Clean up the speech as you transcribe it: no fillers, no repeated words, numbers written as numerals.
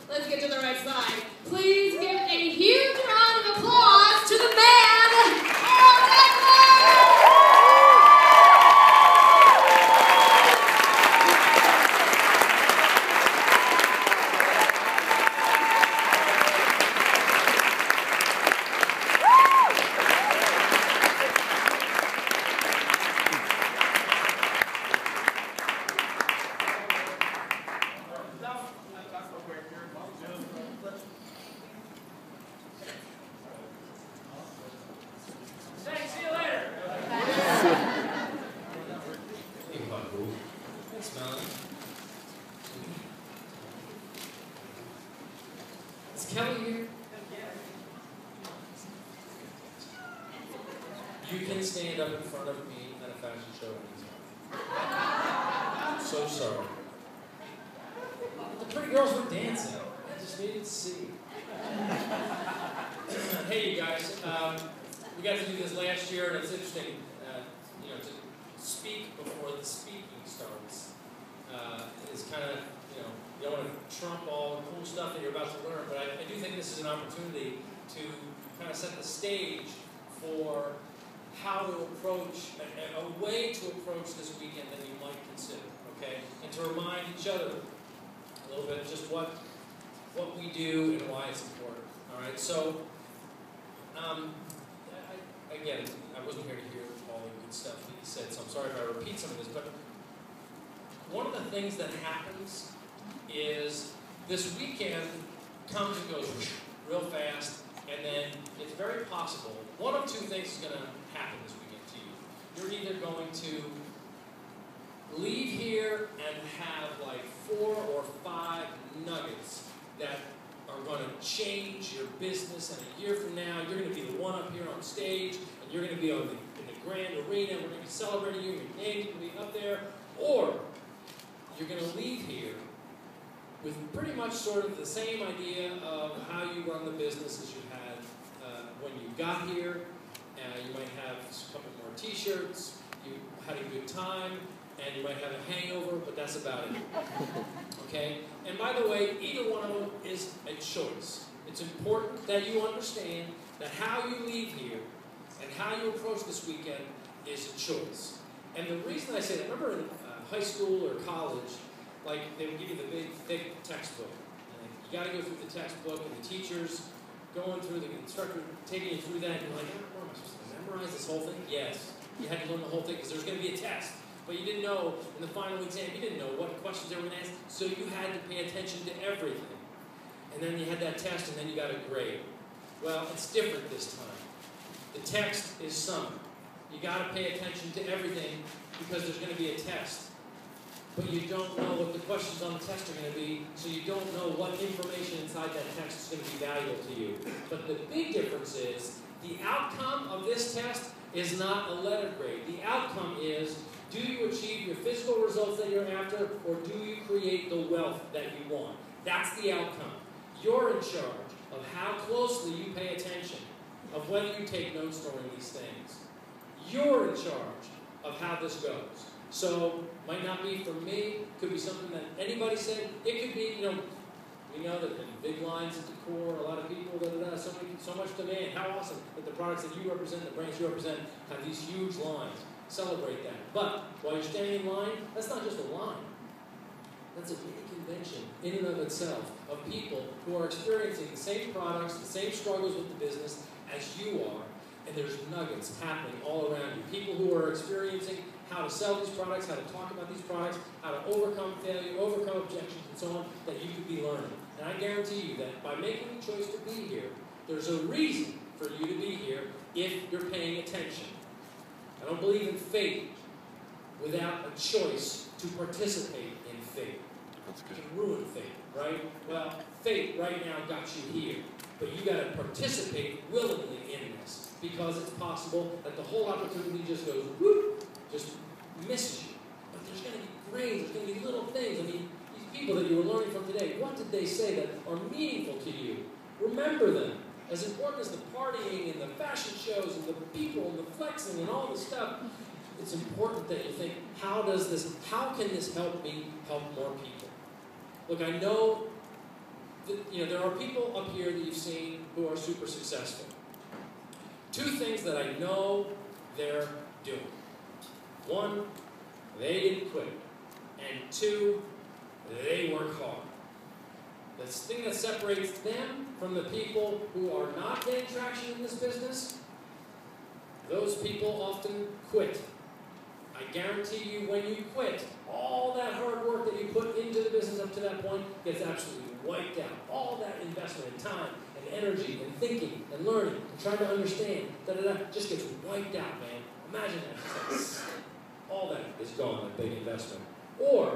Let's get to the right side. Please give a huge round of applause to the man, Harold Eckler! Is Kelly here? You can stand up in front of me at a fashion show anytime. I'm so sorry. The pretty girls were dancing. I just needed to see. Hey, you guys. We got to do this last year, and it's interesting, to speak before the speaking starts. It's kind of, you don't want to trump all the cool stuff that you're about to learn, but I do think this is an opportunity to kind of set the stage for how to approach, a way to approach this weekend that you might consider, okay? And to remind each other a little bit just what we do and why it's important, all right? So, again, I wasn't here to hear all the good stuff that you said, so I'm sorry if I repeat some of this, but one of the things that happens is this weekend comes and goes real fast, and then it's very possible, one of two things is going to happen this weekend to you. You're either going to leave here and have like 4 or 5 nuggets that are going to change your business, and a year from now, you're going to be the one up here on stage, and you're going to be in the grand arena, we're going to be celebrating you, your name's going to be up there, or you're going to leave here with pretty much sort of the same idea of how you run the business as you had when you got here. You might have a couple more t-shirts, you had a good time, and you might have a hangover, but that's about it. Okay? And by the way, either one of them is a choice. It's important that you understand that how you leave here and how you approach this weekend is a choice. And the reason I say that, remember in high school or college, like they would give you the big, thick textbook. And you got to go through the textbook, and the teachers going through, the instructor taking you through that, and you're like, what am I supposed to memorize this whole thing? Yes, you had to learn the whole thing because there was going to be a test. But you didn't know, in the final exam, you didn't know what questions they were going to ask, so you had to pay attention to everything. And then you had that test, and then you got a grade. Well, it's different this time. The text is summed. You got to pay attention to everything because there's going to be a test. But you don't know what the questions on the test are going to be, so you don't know what information inside that text is going to be valuable to you. But the big difference is, the outcome of this test is not a letter grade. The outcome is, do you achieve your physical results that you're after, or do you create the wealth that you want? That's the outcome. You're in charge of how closely you pay attention, of whether you take notes during these things. You're in charge of how this goes. So, might not be for me, could be something that anybody said. It could be, we know that in big lines at the core, a lot of people, so much demand. How awesome that the products that you represent, the brands you represent, have these huge lines. Celebrate that. But while you're standing in line, that's not just a line. That's a big convention in and of itself of people who are experiencing the same products, the same struggles with the business as you are, and there's nuggets happening all around you. People who are experiencing how to sell these products, how to talk about these products, how to overcome failure, overcome objections, and so on, that you could be learning. And I guarantee you that by making the choice to be here, there's a reason for you to be here if you're paying attention. I don't believe in fate without a choice to participate in fate. You can ruin fate, right? Well, fate right now got you here, but you got to participate willingly in this because it's possible that the whole opportunity just goes whoop, just misses you. But there's going to be grades, there's going to be little things. I mean, these people that you were learning from today, what did they say that are meaningful to you? Remember them. As important as the partying and the fashion shows and the people and the flexing and all the stuff, it's important that you think, how can this help me help more people? Look, I know that, there are people up here that you've seen who are super successful. Two things that I know they're doing. One, they didn't quit. And two, they work hard. The thing that separates them from the people who are not getting traction in this business, those people often quit. I guarantee you when you quit, all that hard work that you put into the business up to that point gets absolutely wiped out. All that investment in time and energy and thinking and learning and trying to understand, just gets wiped out, man. Imagine that. All that is gone, that big investment. Or